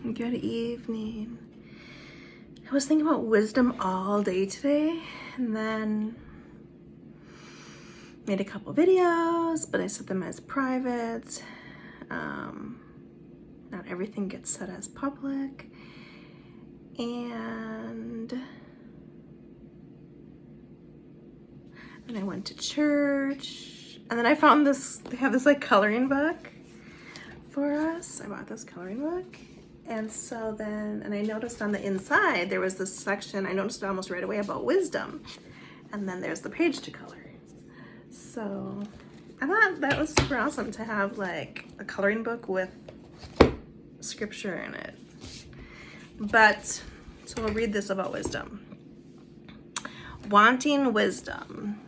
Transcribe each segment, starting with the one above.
Good evening. I was thinking about wisdom all day today, and then made a couple videos, but I set them as private. Not everything gets set as public. And I went to church, and then I found this, they have this like coloring book for us. I bought this coloring book. And so then, and I noticed on the inside, there was this section, I noticed it almost right away, about wisdom. And then there's the page to color. So I thought that was super awesome to have like a coloring book with scripture in it. But, so we'll read this about wisdom. Wanting wisdom.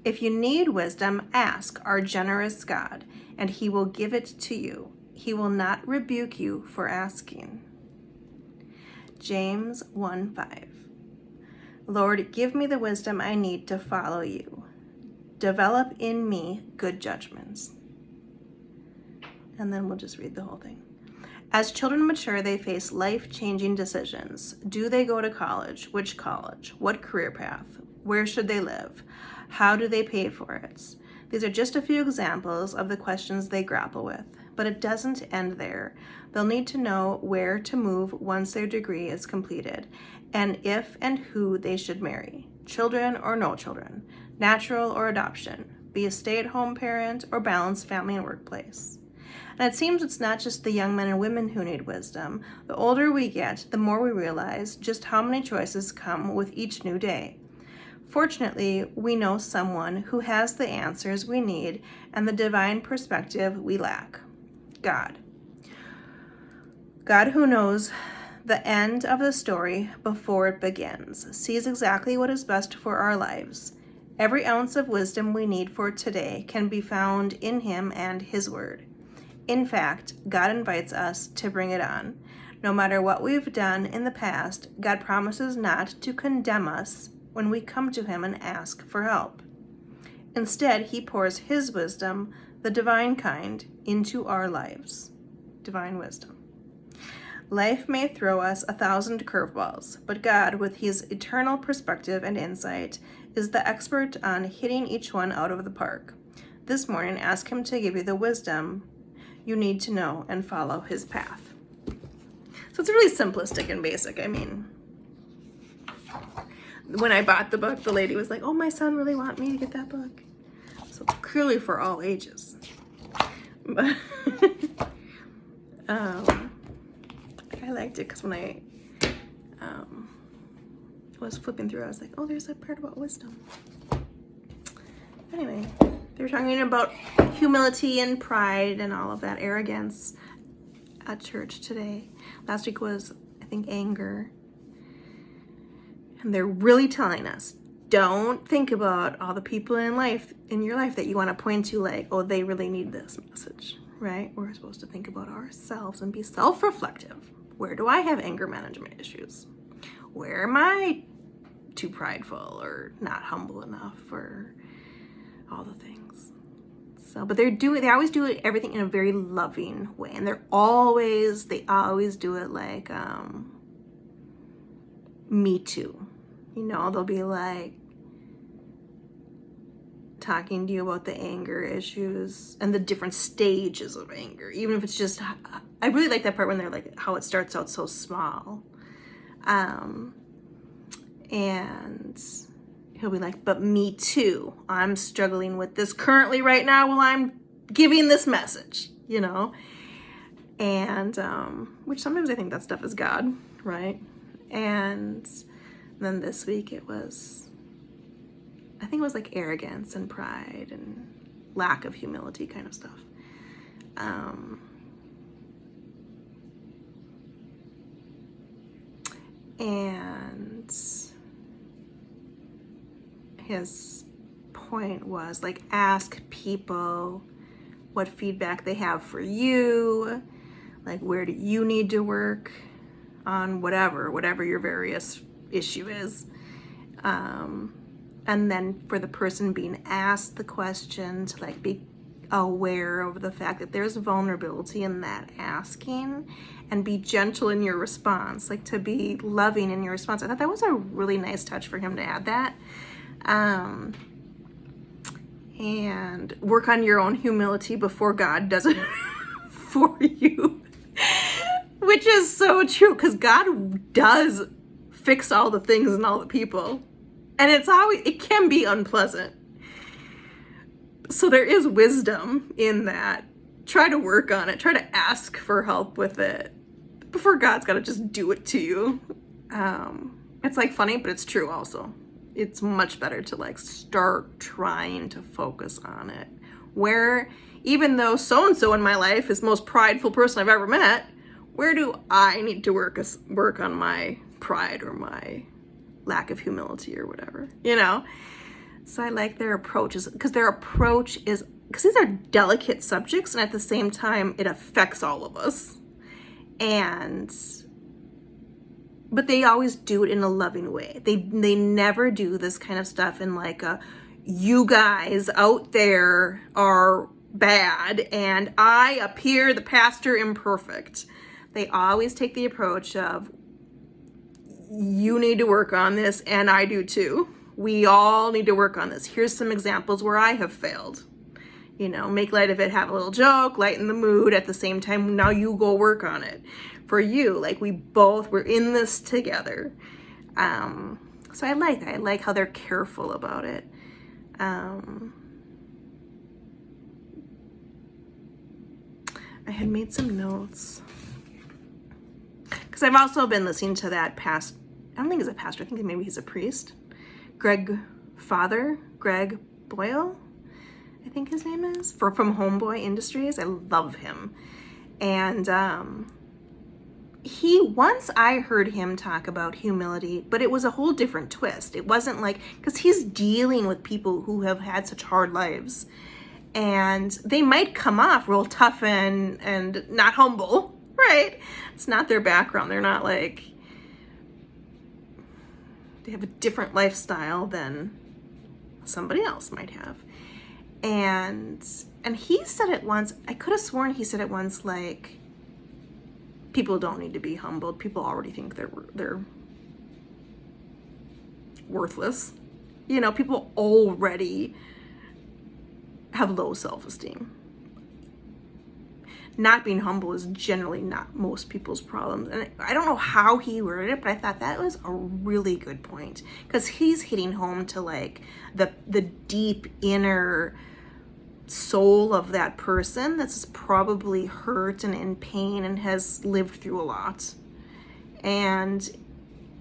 If you need wisdom, ask our generous God, and he will give it to you. He will not rebuke you for asking. James 1:5. Lord, give me the wisdom I need to follow you. Develop in me good judgments. And then we'll just read the whole thing. As children mature, they face life-changing decisions. Do they go to college? Which college? What career path? Where should they live? How do they pay for it? These are just a few examples of the questions they grapple with. But it doesn't end there. They'll need to know where to move once their degree is completed, and if and who they should marry, children or no children, natural or adoption, be a stay-at-home parent or balance family and workplace. And it seems it's not just the young men and women who need wisdom. The older we get, the more we realize just how many choices come with each new day. Fortunately, we know someone who has the answers we need and the divine perspective we lack. God. God, who knows the end of the story before it begins, sees exactly what is best for our lives. Every ounce of wisdom we need for today can be found in him and his word. In fact, God invites us to bring it on. No matter what we've done in the past, God promises not to condemn us when we come to him and ask for help. Instead, he pours his wisdom, the divine kind, into our lives. Divine wisdom. Life may throw us 1,000 curveballs, but God, with his eternal perspective and insight, is the expert on hitting each one out of the park. This morning, ask him to give you the wisdom you need to know and follow his path. So it's really simplistic and basic. I mean, when I bought the book, the lady was like, oh, my son really want me to get that book. So it's clearly for all ages. But I liked it because when I was flipping through, I was like, oh, there's a part about wisdom. Anyway, they were talking about humility and pride and all of that, arrogance at church today. Last week was, I think, anger. And they're really telling us, don't think about all the people in your life that you want to point to like, oh, they really need this message, right? We're supposed to think about ourselves and be self-reflective. Where do I have anger management issues? Where am I too prideful or not humble enough or all the things? So, but they always do everything in a very loving way. And they always do it like, me too. You know, they'll be like talking to you about the anger issues and the different stages of anger, even if it's just, I really like that part when they're like, how it starts out so small. And he'll be like, but me too. I'm struggling with this currently right now while I'm giving this message, you know? And, which sometimes I think that stuff is God, right? And then this week it was, I think it was like arrogance and pride and lack of humility kind of stuff. And his point was like, ask people what feedback they have for you, like where do you need to work on whatever your various issue is. And then for the person being asked the question to like be aware of the fact that there's vulnerability in that asking, and be gentle in your response, like to be loving in your response. I thought that was a really nice touch for him to add that. And work on your own humility before God does it for you. Which is so true, because God does fix all the things and all the people. And it can be unpleasant. So there is wisdom in that. Try to work on it. Try to ask for help with it before God's got to just do it to you. It's like funny, but it's true also. It's much better to like start trying to focus on it. Where, even though so-and-so in my life is the most prideful person I've ever met, where do I need to work on my pride or my lack of humility or whatever, you know? So I like their approaches, because these are delicate subjects, and at the same time, it affects all of us. But they always do it in a loving way. They never do this kind of stuff in like you guys out there are bad and I up here, the pastor, imperfect. They always take the approach of, you need to work on this, and I do too. We all need to work on this. Here's some examples where I have failed. You know, make light of it, have a little joke, lighten the mood. At the same time, now you go work on it. For you, like we're in this together. So I like that. I like how they're careful about it. I had made some notes, because I've also been listening to that I don't think he's a pastor, I think maybe he's a priest, Greg Boyle, I think his name is, from Homeboy Industries. I love him. And once I heard him talk about humility, but it was a whole different twist. It wasn't like, because he's dealing with people who have had such hard lives, and they might come off real tough and not humble, right? It's not their background. They're not like, they have a different lifestyle than somebody else might have. And he said it once, I could have sworn he said it once, like, people don't need to be humbled. People already think they're worthless. You know, people already have low self-esteem. Not being humble is generally not most people's problems. And I don't know how he worded it, but I thought that was a really good point, because he's hitting home to like the deep inner soul of that person that's probably hurt and in pain and has lived through a lot. And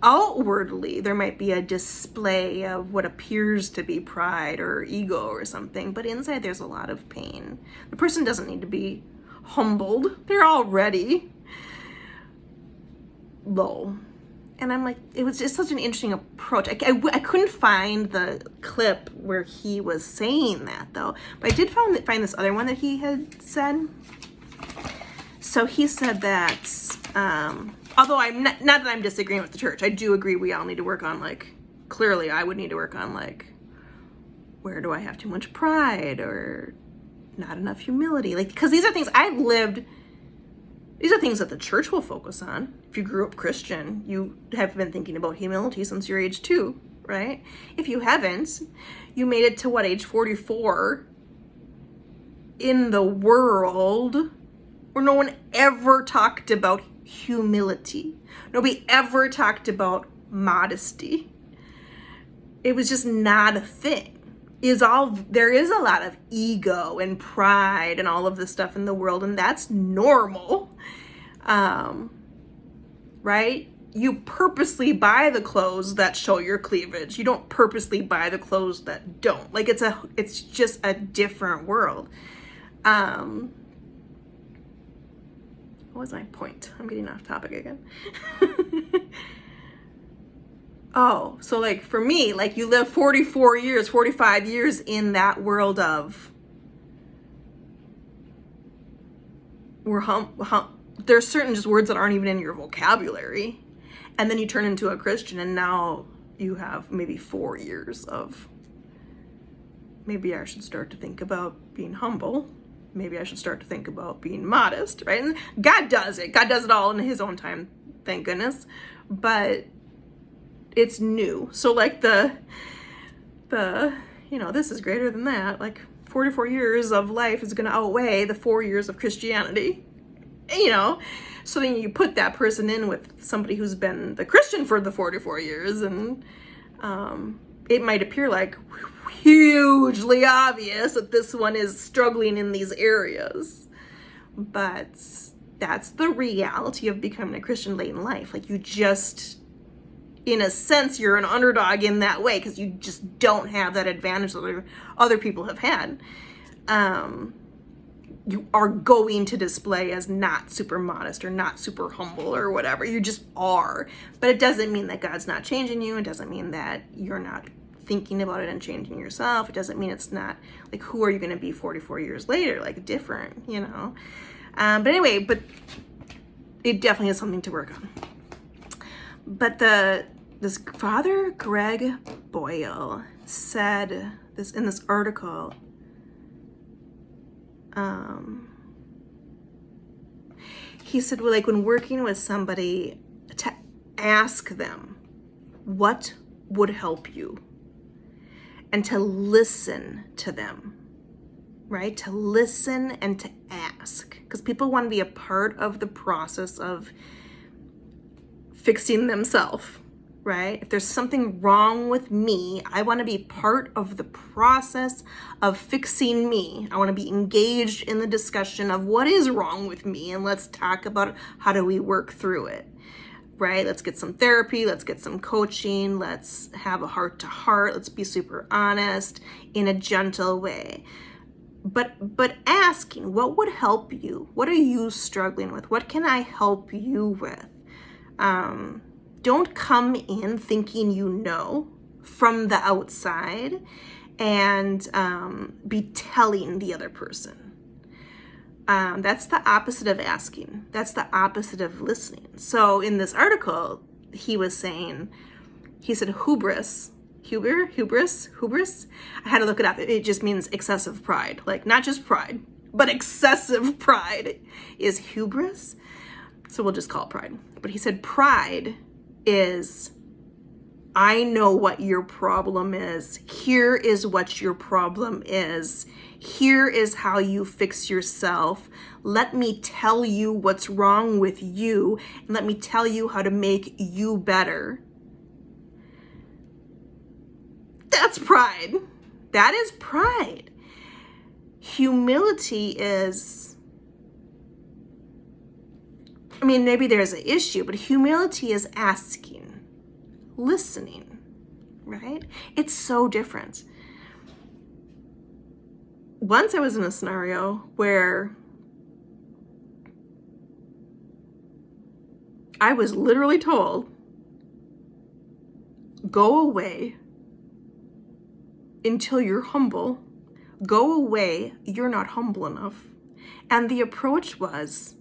outwardly, there might be a display of what appears to be pride or ego or something, but inside there's a lot of pain. The person doesn't need to be humbled. They're already low. And I'm like, it was just such an interesting approach. I couldn't find the clip where he was saying that though, but I did find this other one that he had said. So he said that, although I'm not that I'm disagreeing with the church, I do agree we all need to work on, like, clearly I would need to work on, like, where do I have too much pride or not enough humility? Like, because these are things I've lived. These are things that the church will focus on. If you grew up Christian, you have been thinking about humility since your age 2, right? If you haven't, you made it to age 44 in the world where no one ever talked about humility. Nobody ever talked about modesty. It was just not a thing. There is a lot of ego and pride and all of this stuff in the world, and that's normal, right? You purposely buy the clothes that show your cleavage. You don't purposely buy the clothes that don't. Like, it's just a different world. What was my point? I'm getting off topic again. Oh, so like for me, like you live 44 years, 45 years in that world of there's certain just words that aren't even in your vocabulary. And then you turn into a Christian and now you have maybe 4 years of, maybe I should start to think about being humble maybe I should start to think about being modest, right? And God does it. God does it all in his own time, thank goodness. But it's new. So like the this is greater than that. Like 44 years of life is going to outweigh the 4 years of Christianity. So then you put that person in with somebody who's been the Christian for the 44 years, and it might appear like hugely obvious that this one is struggling in these areas. But that's the reality of becoming a Christian late in life. Like, you just, in a sense, you're an underdog in that way because you just don't have that advantage that other people have had. You are going to display as not super modest or not super humble or whatever. You just are. But it doesn't mean that God's not changing you. It doesn't mean that you're not thinking about it and changing yourself. It doesn't mean it's not, like, who are you going to be 44 years later? Like, different, But anyway, but it definitely is something to work on. But this Father Greg Boyle said this in this article. He said, well, like, when working with somebody, to ask them what would help you and to listen to them, right? To listen and to ask, because people want to be a part of the process of fixing themselves, right? If there's something wrong with me, I want to be part of the process of fixing me. I want to be engaged in the discussion of what is wrong with me, and let's talk about how do we work through it, right? Let's get some therapy, let's get some coaching, let's have a heart-to-heart, let's be super honest in a gentle way. But asking, what would help you? What are you struggling with? What can I help you with? Don't come in thinking from the outside and be telling the other person. That's the opposite of asking. That's the opposite of listening. So in this article, he said hubris. I had to look it up. It just means excessive pride. Like, not just pride, but excessive pride is hubris. So we'll just call it pride. But he said pride is, I know what your problem is. Here is what your problem is. Here is how you fix yourself. Let me tell you what's wrong with you, and let me tell you how to make you better. That's pride. That is pride. Humility is, maybe there's an issue, but humility is asking, listening, right? It's so different. Once I was in a scenario where I was literally told, go away until you're humble. Go away, you're not humble enough. And the approach was,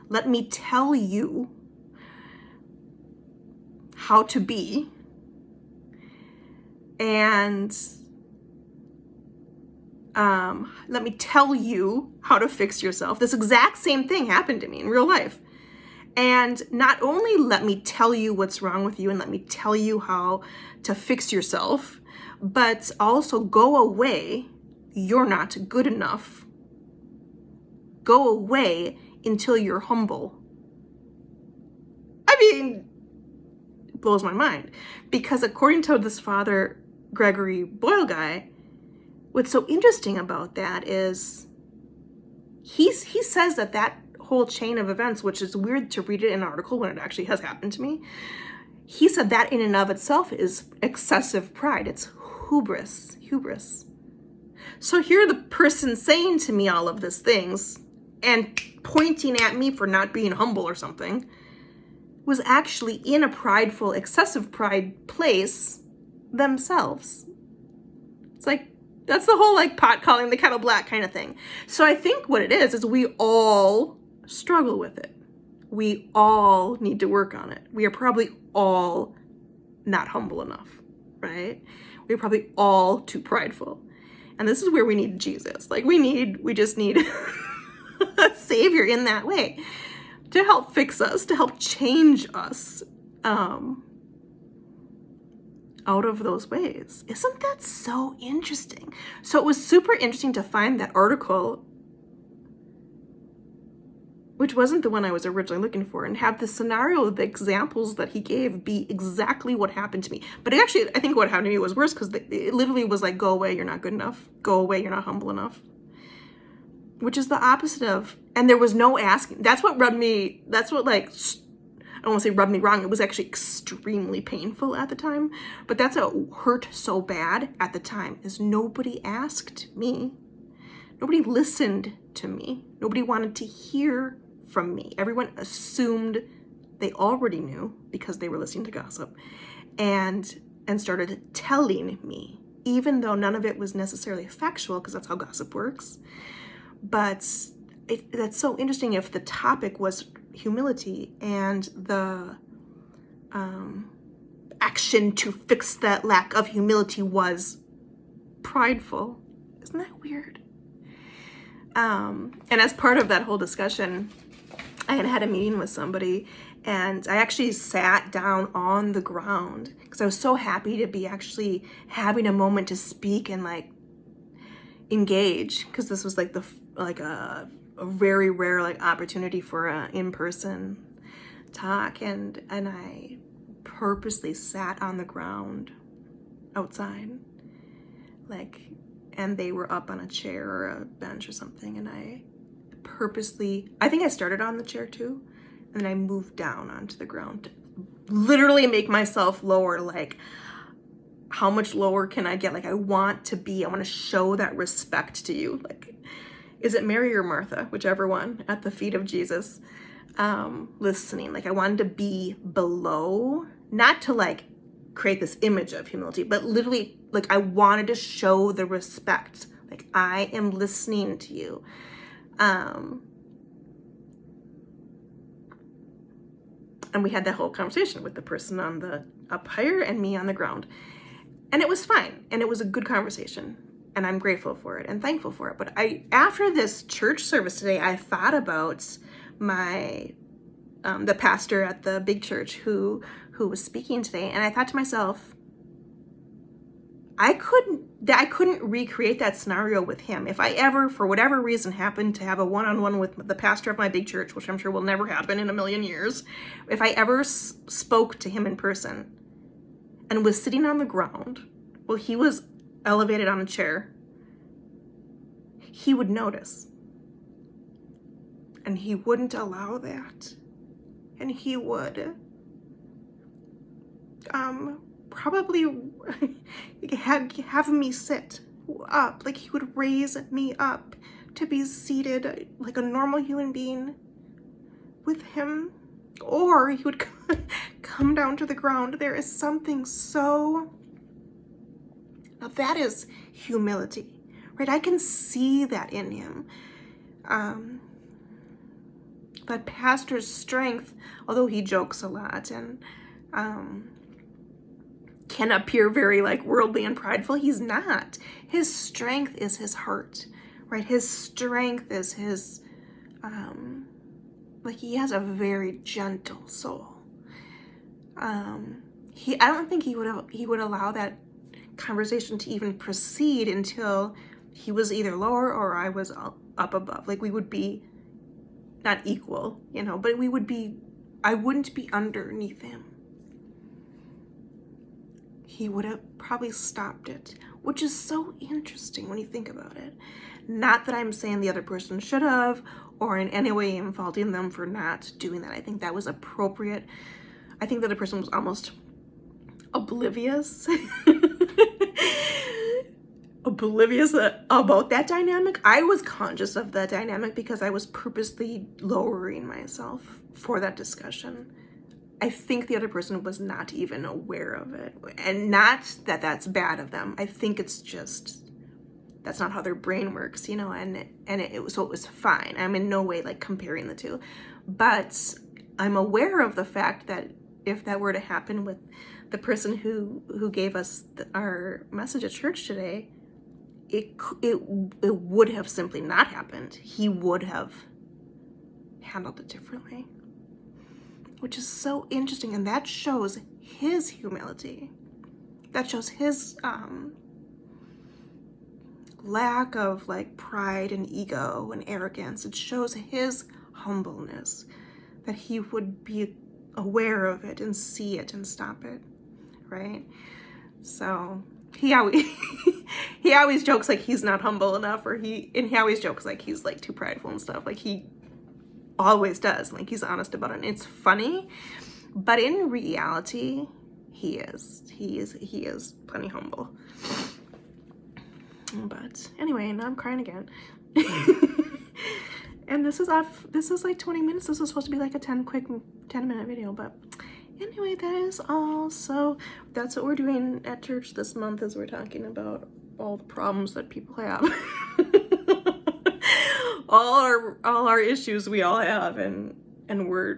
let me tell you how to be, and let me tell you how to fix yourself. This exact same thing happened to me in real life. And not only let me tell you what's wrong with you and let me tell you how to fix yourself, but also go away. You're not good enough. Go away until you're humble. It blows my mind, because according to this Father Gregory Boyle guy, what's so interesting about that is he says that whole chain of events, which is weird to read it in an article when it actually has happened to me, he said that in and of itself is excessive pride. It's hubris. So here the person saying to me all of these things and pointing at me for not being humble or something was actually in a prideful, excessive pride place themselves. It's like, that's the whole like pot calling the kettle black kind of thing. So I think what it is we all struggle with it. We all need to work on it. We are probably all not humble enough, right? We're probably all too prideful. And this is where we need Jesus. Like we just need a savior in that way to help fix us, to help change us out of those ways. Isn't that so interesting? So it was super interesting to find that article, which wasn't the one I was originally looking for, and have the scenario, the examples that he gave be exactly what happened to me. But actually, I think what happened to me was worse, because it literally was like, go away, you're not good enough. Go away, you're not humble enough. Which is the opposite of, and there was no asking. That's what like, I don't want to say rubbed me wrong. It was actually extremely painful at the time. But that's what hurt so bad at the time, is nobody asked me. Nobody listened to me. Nobody wanted to hear from me. Everyone assumed they already knew because they were listening to gossip, and started telling me, even though none of it was necessarily factual, because that's how gossip works. But that's so interesting. If the topic was humility and the action to fix that lack of humility was prideful, isn't that weird? And as part of that whole discussion, I had a meeting with somebody, and I actually sat down on the ground because I was so happy to be actually having a moment to speak and like engage, because this was like a very rare like opportunity for an in-person talk, and I purposely sat on the ground outside, like, and they were up on a chair or a bench or something, and I think I started on the chair too, and then I moved down onto the ground to literally make myself lower. Like, how much lower can I get? Like, I want to show that respect to you. Like, is it Mary or Martha? Whichever one, at the feet of Jesus, listening. Like, I wanted to be below, not to like create this image of humility, but literally, like, I wanted to show the respect. Like, I am listening to you. And we had that whole conversation with the person on the up higher and me on the ground. And it was fine. And it was a good conversation. And I'm grateful for it and thankful for it. But after this church service today, I thought about the pastor at the big church who was speaking today. And I thought to myself, I couldn't recreate that scenario with him. If I ever, for whatever reason, happened to have a one-on-one with the pastor of my big church, which I'm sure will never happen in a million years, if I ever spoke to him in person and was sitting on the ground while he was elevated on a chair, he would notice. And he wouldn't allow that. And he would probably have me sit up. Like, he would raise me up to be seated like a normal human being with him, or he would come down to the ground. There is something so, now that is humility, right? I can see that in him. But pastor's strength, although he jokes a lot and can appear very like worldly and prideful, he's not. His strength is his heart, right? His strength is his, like, he has a very gentle soul. I don't think he would allow that conversation to even proceed until he was either lower or I was up above. Like, we would be not equal, but I wouldn't be underneath him. He would have probably stopped it, which is so interesting when you think about it. Not that I'm saying the other person should have, or in any way I'm faulting them for not doing that. I think that was appropriate. I think that the person was almost oblivious about that dynamic. I was conscious of that dynamic because I was purposely lowering myself for that discussion. I think the other person was not even aware of it. And not that that's bad of them. I think it's just, that's not how their brain works, and it was fine. I'm in no way like comparing the two. But I'm aware of the fact that if that were to happen with the person who gave us our message at church today, it would have simply not happened. He would have handled it differently, which is so interesting. And that shows his humility. That shows his lack of like pride and ego and arrogance. It shows his humbleness, that he would be aware of it and see it and stop it, right? So he always he always jokes like he's not humble enough, or he always jokes like he's like too prideful and stuff. Like he always does. Like he's honest about it. And it's funny, but in reality, he is plenty humble. But anyway, now I'm crying again. And this is like 20 minutes. This was supposed to be like a 10-minute video, but anyway, that is all. So that's what we're doing at church this month, is we're talking about all the problems that people have. all our issues we all have, and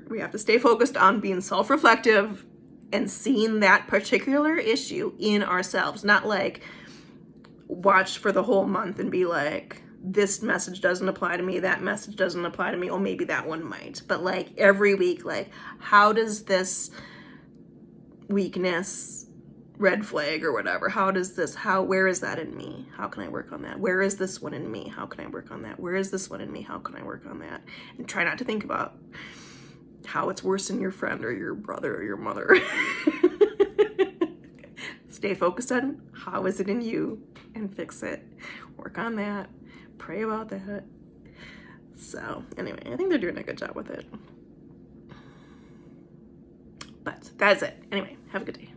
we have to stay focused on being self-reflective and seeing that particular issue in ourselves, not like watch for the whole month and be like, this message doesn't apply to me, that message doesn't apply to me, oh, maybe that one might. But like every week, like, how does this weakness, red flag or whatever, where is that in me? How can I work on that? Where is this one in me? How can I work on that? Where is this one in me? How can I work on that? And try not to think about how it's worse in your friend or your brother or your mother. Stay focused on how is it in you and fix it. Work on that. Pray about that. So anyway, I think they're doing a good job with it. But that's it. Anyway, have a good day.